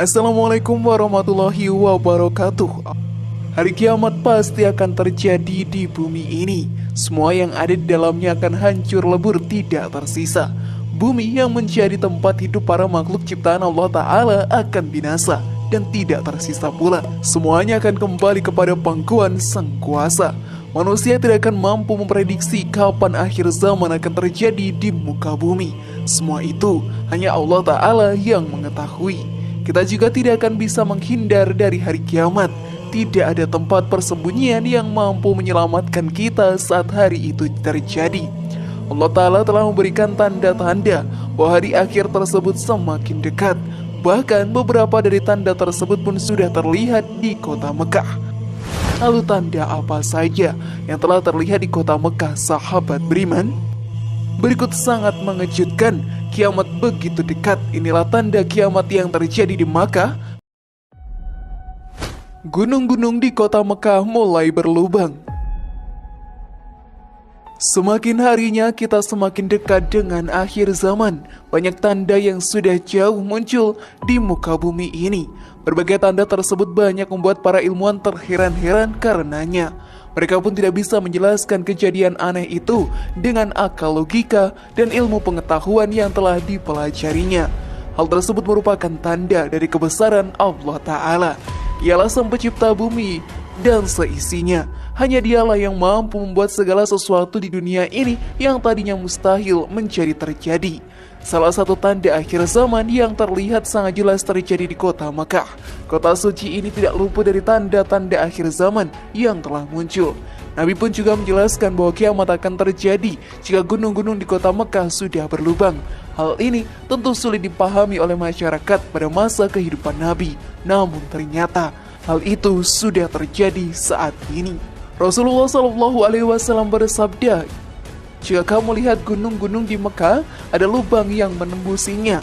Assalamualaikum warahmatullahi wabarakatuh. Hari kiamat pasti akan terjadi di bumi ini. Semua yang ada di dalamnya akan hancur lebur, tidak tersisa. Bumi yang menjadi tempat hidup para makhluk ciptaan Allah Ta'ala akan binasa dan tidak tersisa pula. Semuanya akan kembali kepada pangkuan Sang Kuasa. Manusia tidak akan mampu memprediksi kapan akhir zaman akan terjadi di muka bumi. Semua itu hanya Allah Ta'ala yang mengetahui. Kita juga tidak akan bisa menghindar dari hari kiamat. Tidak ada tempat persembunyian yang mampu menyelamatkan kita saat hari itu terjadi. Allah Ta'ala telah memberikan tanda-tanda bahwa hari akhir tersebut semakin dekat. Bahkan beberapa dari tanda tersebut pun sudah terlihat di kota Mekah. Lalu tanda apa saja yang telah terlihat di kota Mekah, sahabat beriman? Berikut sangat mengejutkan, kiamat begitu dekat. Inilah tanda kiamat yang terjadi di Makkah. Gunung-gunung di kota Mekah mulai berlubang. Semakin harinya kita semakin dekat dengan akhir zaman. Banyak tanda yang sudah jauh muncul di muka bumi ini. Berbagai tanda tersebut banyak membuat para ilmuwan terheran-heran karenanya. Mereka pun tidak bisa menjelaskan kejadian aneh itu dengan akal logika dan ilmu pengetahuan yang telah dipelajarinya. Hal tersebut merupakan tanda dari kebesaran Allah Ta'ala. Ialah Sang Pencipta bumi dan seisinya. Hanya Dialah yang mampu membuat segala sesuatu di dunia ini yang tadinya mustahil menjadi terjadi. Salah satu tanda akhir zaman yang terlihat sangat jelas terjadi di kota Makkah. Kota suci ini tidak luput dari tanda-tanda akhir zaman yang telah muncul. Nabi pun juga menjelaskan bahwa kiamat akan terjadi jika gunung-gunung di kota Makkah sudah berlubang. Hal ini tentu sulit dipahami oleh masyarakat pada masa kehidupan Nabi. Namun ternyata hal itu sudah terjadi saat ini. Rasulullah SAW bersabda, "Jika kamu lihat gunung-gunung di Mekah, ada lubang yang menembusinya."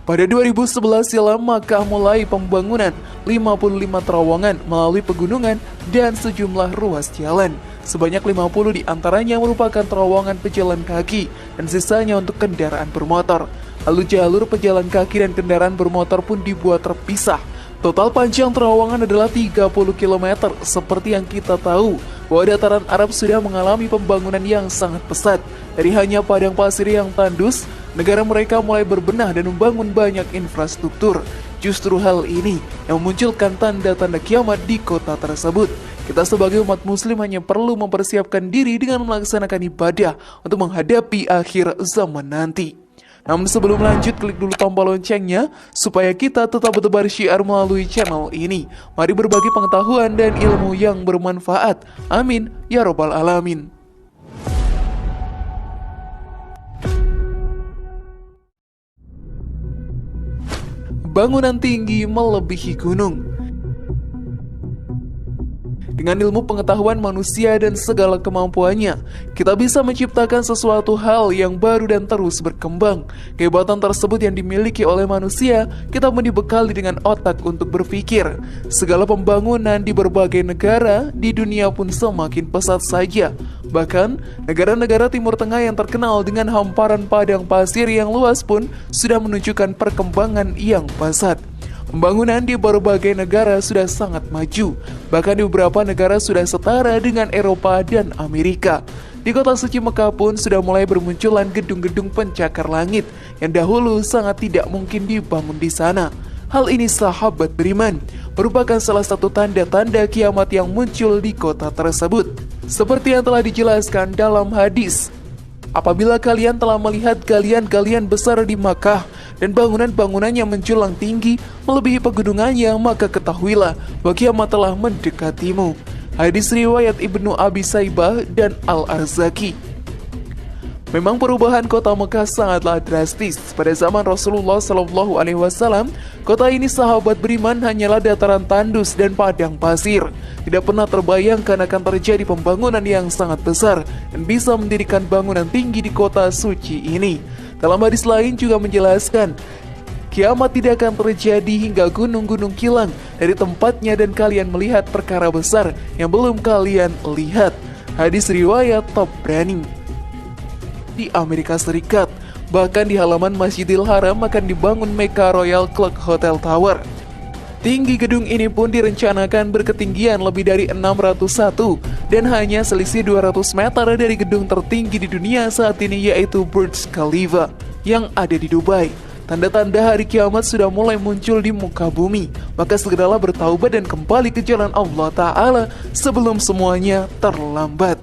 Pada 2011 silam, Makkah mulai pembangunan 55 terowongan melalui pegunungan dan sejumlah ruas jalan. Sebanyak 50 di antaranya merupakan terowongan pejalan kaki dan sisanya untuk kendaraan bermotor. Lalu jalur pejalan kaki dan kendaraan bermotor pun dibuat terpisah. Total panjang terowongan adalah 30 km. Seperti yang kita tahu bahwa dataran Arab sudah mengalami pembangunan yang sangat pesat. Dari hanya padang pasir yang tandus, negara mereka mulai berbenah dan membangun banyak infrastruktur. Justru hal ini yang memunculkan tanda-tanda kiamat di kota tersebut. Kita sebagai umat muslim hanya perlu mempersiapkan diri dengan melaksanakan ibadah untuk menghadapi akhir zaman nanti. Namun sebelum lanjut, klik dulu tombol loncengnya supaya kita tetap bertebar syiar melalui channel ini. Mari berbagi pengetahuan dan ilmu yang bermanfaat. Amin ya robbal alamin. Bangunan tinggi melebihi gunung. Dengan ilmu pengetahuan manusia dan segala kemampuannya, kita bisa menciptakan sesuatu hal yang baru dan terus berkembang. Kehebatan tersebut yang dimiliki oleh manusia, kita pun dibekali dengan otak untuk berpikir. Segala pembangunan di berbagai negara di dunia pun semakin pesat saja. Bahkan, negara-negara Timur Tengah yang terkenal dengan hamparan padang pasir yang luas pun sudah menunjukkan perkembangan yang pesat. Pembangunan di berbagai negara sudah sangat maju. Bahkan di beberapa negara sudah setara dengan Eropa dan Amerika. Di kota suci Mekah pun sudah mulai bermunculan gedung-gedung pencakar langit yang dahulu sangat tidak mungkin dibangun di sana. Hal ini, sahabat beriman, merupakan salah satu tanda-tanda kiamat yang muncul di kota tersebut. Seperti yang telah dijelaskan dalam hadis, apabila kalian telah melihat galian-galian besar di Makkah dan bangunan-bangunannya menjulang tinggi melebihi pegunungannya, maka ketahuilah bahwa kiamat telah mendekatimu. Hadis riwayat Ibnu Abi Saibah dan Al-Arzaki. Memang perubahan kota Mekah sangatlah drastis. Pada zaman Rasulullah SAW, kota ini, sahabat beriman, hanyalah dataran tandus dan padang pasir. Tidak pernah terbayangkan akan terjadi pembangunan yang sangat besar dan bisa mendirikan bangunan tinggi di kota suci ini. Dalam hadis lain juga menjelaskan, kiamat tidak akan terjadi hingga gunung-gunung kilang dari tempatnya dan kalian melihat perkara besar yang belum kalian lihat. Hadis riwayat Tabrani. Di Amerika Serikat, Bahkan di halaman Masjidil Haram akan dibangun Mecca Royal Clock Hotel Tower. Tinggi gedung ini pun direncanakan berketinggian lebih dari 601 dan hanya selisih 200 meter dari gedung tertinggi di dunia saat ini, yaitu Burj Khalifa yang ada di Dubai. Tanda-tanda hari kiamat sudah mulai muncul di muka bumi, maka segeralah bertaubat dan kembali ke jalan Allah Ta'ala sebelum semuanya terlambat.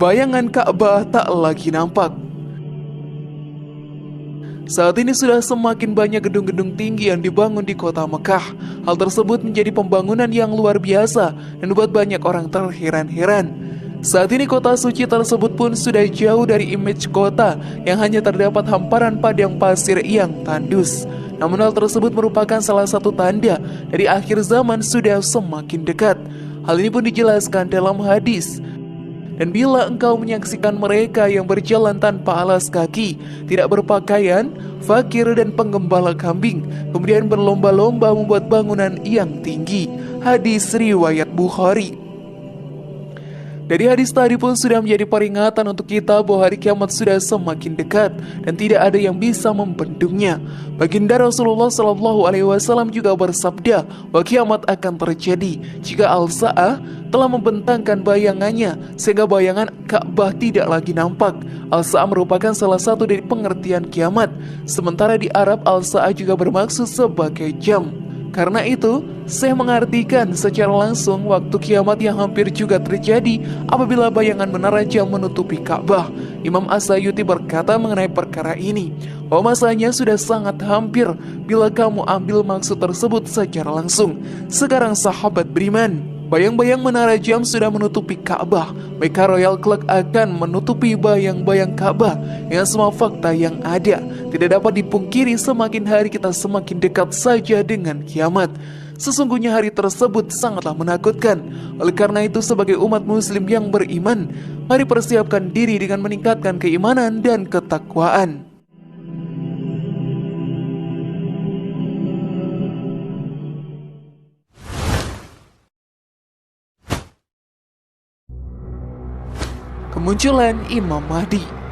Bayangan Ka'bah tak lagi nampak. Saat ini sudah semakin banyak gedung-gedung tinggi yang dibangun di kota Mekah. Hal tersebut menjadi pembangunan yang luar biasa dan membuat banyak orang terheran-heran. Saat ini kota suci tersebut pun sudah jauh dari image kota yang hanya terdapat hamparan padang pasir yang tandus. Namun hal tersebut merupakan salah satu tanda dari akhir zaman sudah semakin dekat. Hal ini pun dijelaskan dalam hadis. Dan bila engkau menyaksikan mereka yang berjalan tanpa alas kaki, tidak berpakaian, fakir dan penggembala kambing, kemudian berlomba-lomba membuat bangunan yang tinggi. Hadis riwayat Bukhari. Dari hadis tadi pun sudah menjadi peringatan untuk kita bahwa hari kiamat sudah semakin dekat dan tidak ada yang bisa membendungnya. Baginda Rasulullah SAW juga bersabda bahwa kiamat akan terjadi jika Al-Sa'ah telah membentangkan bayangannya sehingga bayangan Ka'bah tidak lagi nampak. Al-Sa'ah merupakan salah satu dari pengertian kiamat. Sementara di Arab Al-Sa'ah juga bermaksud sebagai jam. Karena itu, saya mengartikan secara langsung waktu kiamat yang hampir juga terjadi apabila bayangan menara jam menutupi Ka'bah. Imam As-Sayuti berkata mengenai perkara ini, bahwa masanya sudah sangat hampir bila kamu ambil maksud tersebut secara langsung. Sekarang sahabat beriman, bayang-bayang menara jam sudah menutupi Ka'bah. Mecca Royal Clock akan menutupi bayang-bayang Ka'bah dengan semua fakta yang ada. Tidak dapat dipungkiri semakin hari kita semakin dekat saja dengan kiamat. Sesungguhnya hari tersebut sangatlah menakutkan. Oleh karena itu sebagai umat muslim yang beriman, mari persiapkan diri dengan meningkatkan keimanan dan ketakwaan. Kemunculan Imam Mahdi.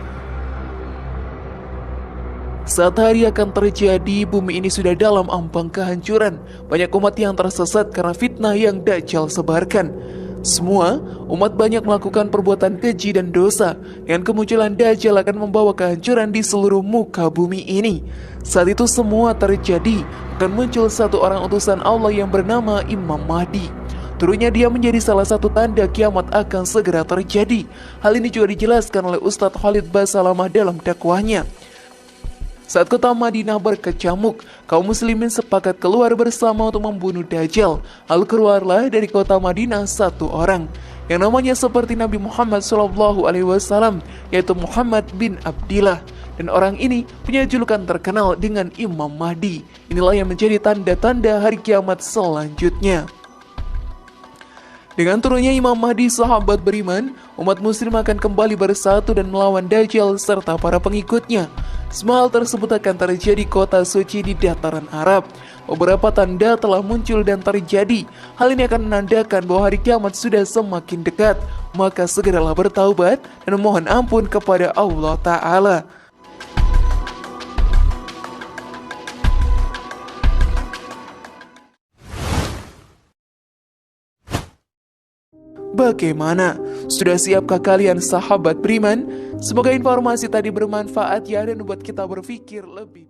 Saat hari akan terjadi, bumi ini sudah dalam ambang kehancuran. Banyak umat yang tersesat karena fitnah yang Dajjal sebarkan. Semua umat banyak melakukan perbuatan keji dan dosa. Dengan kemunculan Dajjal akan membawa kehancuran di seluruh muka bumi ini. Saat itu semua terjadi, akan muncul satu orang utusan Allah yang bernama Imam Mahdi. Turunnya dia menjadi salah satu tanda kiamat akan segera terjadi. Hal ini juga dijelaskan oleh Ustadz Khalid Basalamah dalam dakwahnya. Saat kota Madinah berkecamuk, kaum muslimin sepakat keluar bersama untuk membunuh Dajjal. Lalu keluarlah dari kota Madinah satu orang yang namanya seperti Nabi Muhammad SAW, yaitu Muhammad bin Abdillah. Dan orang ini punya julukan terkenal dengan Imam Mahdi. Inilah yang menjadi tanda-tanda hari kiamat selanjutnya. Dengan turunnya Imam Mahdi, sahabat beriman, umat muslim akan kembali bersatu dan melawan Dajjal serta para pengikutnya. Semua hal tersebut akan terjadi kota suci di dataran Arab. Beberapa tanda telah muncul dan terjadi. Hal ini akan menandakan bahwa hari kiamat sudah semakin dekat. Maka segeralah bertaubat dan memohon ampun kepada Allah Ta'ala. Bagaimana? Sudah siapkah kalian sahabat beriman? Semoga informasi tadi bermanfaat ya dan membuat kita berpikir lebih